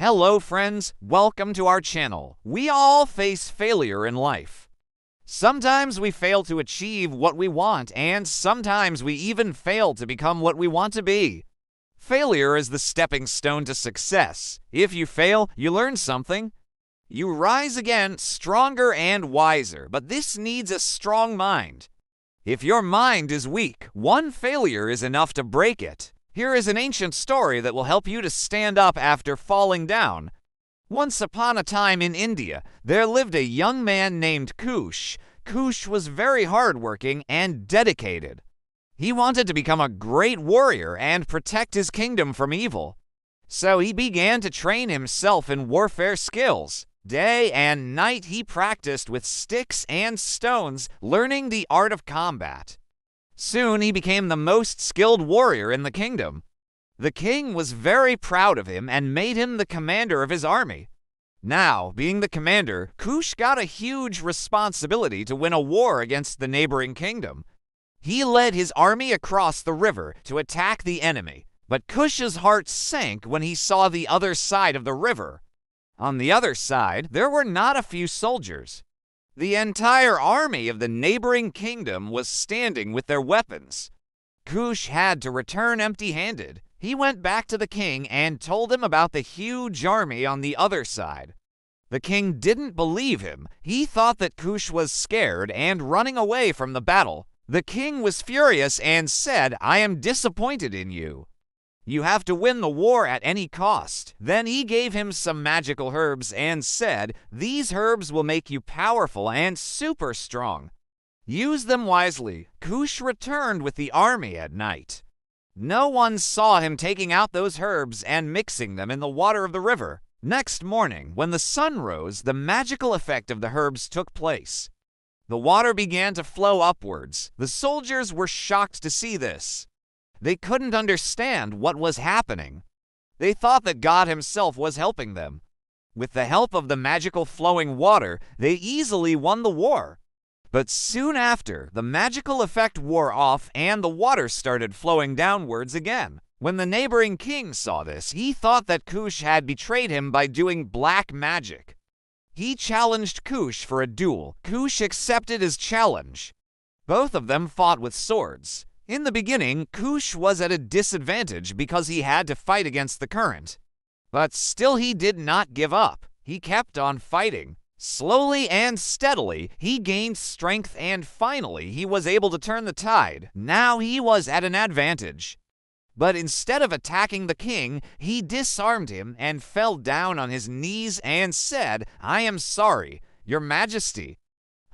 Hello friends, welcome to our channel. We all face failure in life. Sometimes we fail to achieve what we want, and sometimes we even fail to become what we want to be. Failure is the stepping stone to success. If you fail, you learn something. You rise again, stronger and wiser, but this needs a strong mind. If your mind is weak, one failure is enough to break it. Here is an ancient story that will help you to stand up after falling down. Once upon a time in India, there lived a young man named Kush. Kush was very hardworking and dedicated. He wanted to become a great warrior and protect his kingdom from evil. So he began to train himself in warfare skills. Day and night he practiced with sticks and stones, learning the art of combat. Soon he became the most skilled warrior in the kingdom. The king was very proud of him and made him the commander of his army. Now, being the commander, Kush got a huge responsibility to win a war against the neighboring kingdom. He led his army across the river to attack the enemy, but Kush's heart sank when he saw the other side of the river. On the other side, there were not a few soldiers. The entire army of the neighboring kingdom was standing with their weapons. Kush had to return empty-handed. He went back to the king and told him about the huge army on the other side. The king didn't believe him. He thought that Kush was scared and running away from the battle. The king was furious and said, "I am disappointed in you. You have to win the war at any cost." Then he gave him some magical herbs and said, "These herbs will make you powerful and super strong. Use them wisely." Kush returned with the army at night. No one saw him taking out those herbs and mixing them in the water of the river. Next morning, when the sun rose, the magical effect of the herbs took place. The water began to flow upwards. The soldiers were shocked to see this. They couldn't understand what was happening. They thought that God himself was helping them. With the help of the magical flowing water, they easily won the war. But soon after, the magical effect wore off and the water started flowing downwards again. When the neighboring king saw this, he thought that Kush had betrayed him by doing black magic. He challenged Kush for a duel. Kush accepted his challenge. Both of them fought with swords. In the beginning, Kush was at a disadvantage because he had to fight against the current. But still he did not give up. He kept on fighting. Slowly and steadily, he gained strength and finally he was able to turn the tide. Now he was at an advantage. But instead of attacking the king, he disarmed him and fell down on his knees and said, "I am sorry, Your Majesty.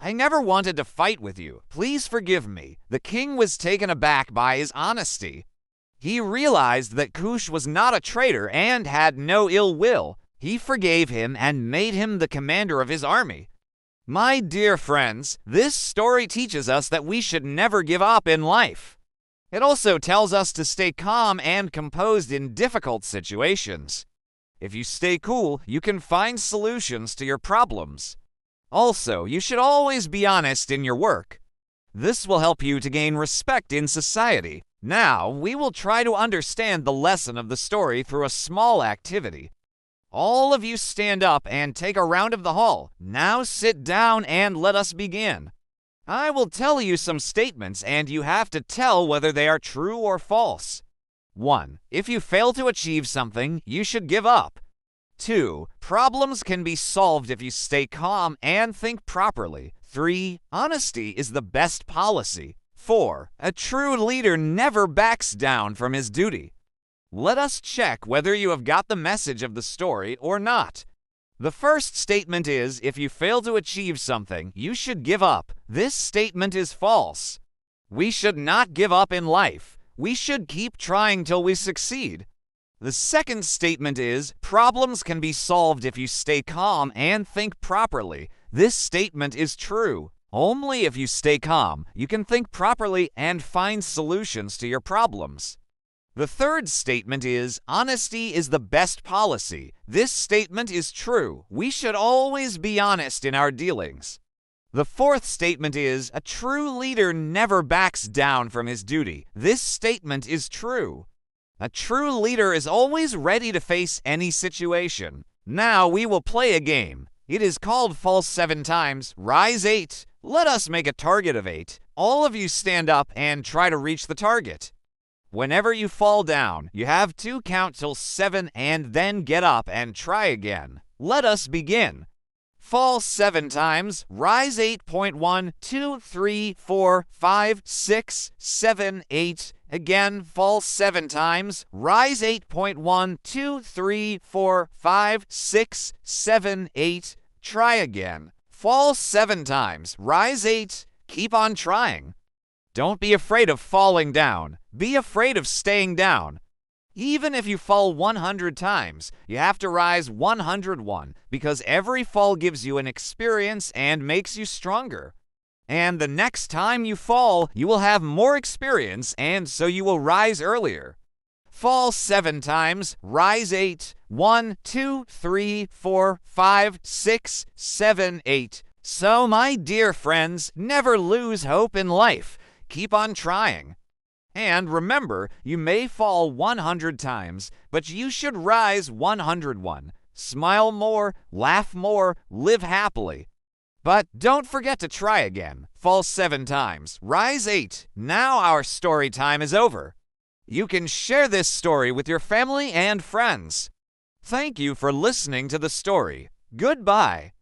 I never wanted to fight with you. Please forgive me." The king was taken aback by his honesty. He realized that Kush was not a traitor and had no ill will. He forgave him and made him the commander of his army. My dear friends, this story teaches us that we should never give up in life. It also tells us to stay calm and composed in difficult situations. If you stay cool, you can find solutions to your problems. Also, you should always be honest in your work. This will help you to gain respect in society. Now, we will try to understand the lesson of the story through a small activity. All of you stand up and take a round of the hall. Now sit down and let us begin. I will tell you some statements and you have to tell whether they are true or false. 1. If you fail to achieve something, you should give up. 2. Problems can be solved if you stay calm and think properly. 3. Honesty is the best policy. 4. A true leader never backs down from his duty. Let us check whether you have got the message of the story or not. The first statement is, if you fail to achieve something, you should give up. This statement is false. We should not give up in life. We should keep trying till we succeed. The second statement is, problems can be solved if you stay calm and think properly. This statement is true. Only if you stay calm, you can think properly and find solutions to your problems. The third statement is, honesty is the best policy. This statement is true. We should always be honest in our dealings. The fourth statement is, a true leader never backs down from his duty. This statement is true. A true leader is always ready to face any situation. Now we will play a game. It is called Fall 7 times, Rise 8. Let us make a target of 8. All of you stand up and try to reach the target. Whenever you fall down, you have to count till 7 and then get up and try again. Let us begin. Fall 7 times, rise 8.1, 2, 3, 4, 5, 6, 7, 8. Again, fall 7 times, rise 8.1, 2, 3, 4, 5, 6, 7, 8. Try again. Fall 7 times, rise 8. Keep on trying. Don't be afraid of falling down. Be afraid of staying down. Even if you fall 100 times, you have to rise 101 because every fall gives you an experience and makes you stronger. And the next time you fall, you will have more experience and so you will rise earlier. Fall 7 times, rise 8. 1, 2, 3, 4, 5, 6, 7, 8. So, my dear friends, never lose hope in life. Keep on trying. And remember, you may fall 100 times, but you should rise 101. Smile more, laugh more, live happily. But don't forget to try again. Fall 7 times, rise 8. Now our story time is over. You can share this story with your family and friends. Thank you for listening to the story. Goodbye.